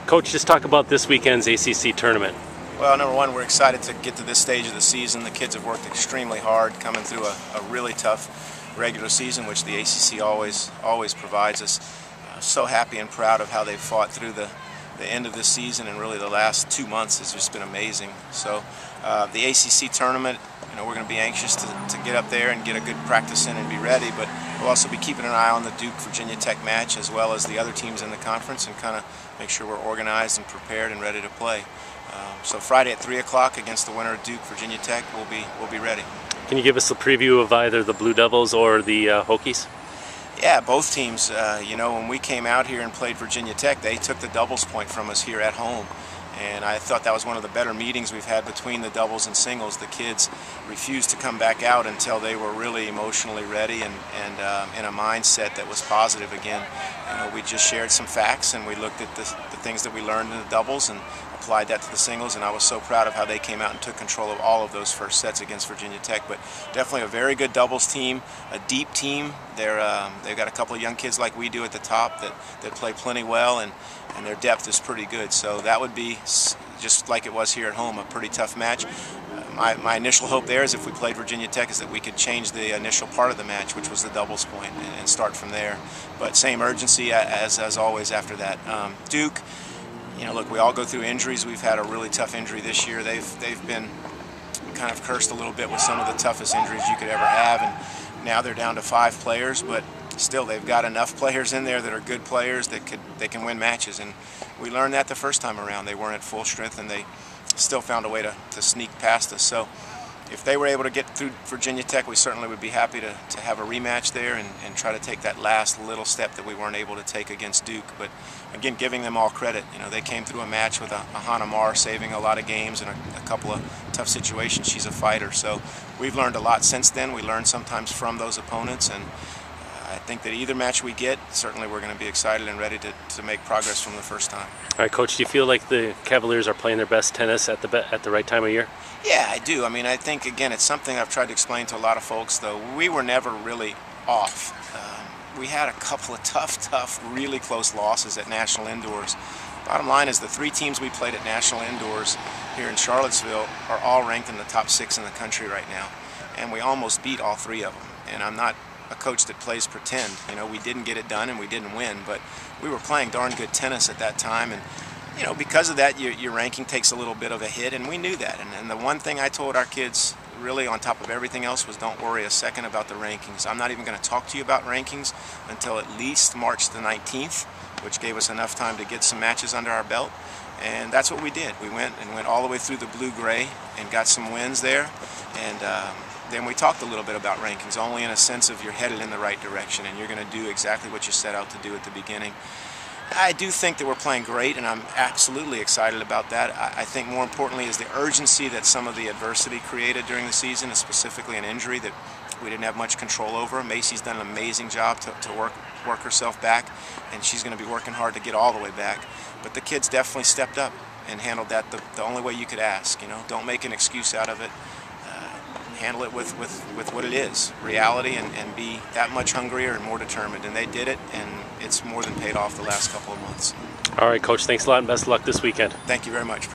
Coach, just talk about this weekend's ACC tournament. Well, number one, we're excited to get to this stage of the season. The kids have worked extremely hard, coming through a really tough regular season, which the ACC always provides us. So happy and proud of how they've fought through the end of this season, and really the last 2 months has just been amazing. So the ACC tournament, we're going to be anxious to get up there and get a good practice in and be ready, but we'll also be keeping an eye on the Duke-Virginia Tech match as well as the other teams in the conference, and kind of make sure we're organized and prepared and ready to play. So Friday at 3 o'clock against the winner of Duke-Virginia Tech, we'll be ready. Can you give us a preview of either the Blue Devils or the Hokies? Yeah, both teams. When we came out here and played Virginia Tech, they took the doubles point from us here at home. And I thought that was one of the better meetings we've had between the doubles and singles. The kids refused to come back out until they were really emotionally ready and in a mindset that was positive again. We just shared some facts, and we looked at the things that we learned in the doubles and applied that to the singles, and I was so proud of how they came out and took control of all of those first sets against Virginia Tech. But definitely a very good doubles team, a deep team. They've got a couple of young kids like we do at the top that play plenty well, and their depth is pretty good. So that would be, just like it was here at home, a pretty tough match. My initial hope there is, if we played Virginia Tech, is that we could change the initial part of the match, which was the doubles point, and start from there. But same urgency as always after that. Duke, look, we all go through injuries. We've had a really tough injury this year. They've been kind of cursed a little bit with some of the toughest injuries you could ever have, and now they're down to 5 players, but still they've got enough players in there that are good players that they can win matches. And we learned that the first time around. They weren't at full strength, and they still found a way to sneak past us. So if they were able to get through Virginia Tech, we certainly would be happy to have a rematch there and try to take that last little step that we weren't able to take against Duke. But again, giving them all credit. they came through a match with a Hannah Marr saving a lot of games in a couple of tough situations. She's a fighter. So we've learned a lot since then. We learn sometimes from those opponents, and I think that either match we get, certainly we're going to be excited and ready to make progress from the first time. All right, Coach, do you feel like the Cavaliers are playing their best tennis at the right time of year? Yeah, I do. I think, again, it's something I've tried to explain to a lot of folks, though. We were never really off. We had a couple of tough, really close losses at National Indoors. Bottom line is the 3 teams we played at National Indoors here in Charlottesville are all ranked in the top 6 in the country right now. And we almost beat all 3 of them. And I'm not a coach that plays pretend. We didn't get it done and we didn't win, but we were playing darn good tennis at that time, and because of that, your ranking takes a little bit of a hit, and we knew that. And the one thing I told our kids, really on top of everything else, was don't worry a second about the rankings. I'm not even going to talk to you about rankings until at least March the 19th, which gave us enough time to get some matches under our belt. And that's what we did. We went all the way through the blue-gray and got some wins there. And then we talked a little bit about rankings, only in a sense of you're headed in the right direction and you're going to do exactly what you set out to do at the beginning. I do think that we're playing great, and I'm absolutely excited about that. I think more importantly is the urgency that some of the adversity created during the season, and specifically an injury that we didn't have much control over. Macy's done an amazing job to work herself back, and she's going to be working hard to get all the way back. But the kids definitely stepped up and handled that the only way you could ask. Don't make an excuse out of it. Handle it with what it is, reality, and be that much hungrier and more determined. And they did it, and it's more than paid off the last couple of months. All right, Coach, thanks a lot and best of luck this weekend. Thank you very much.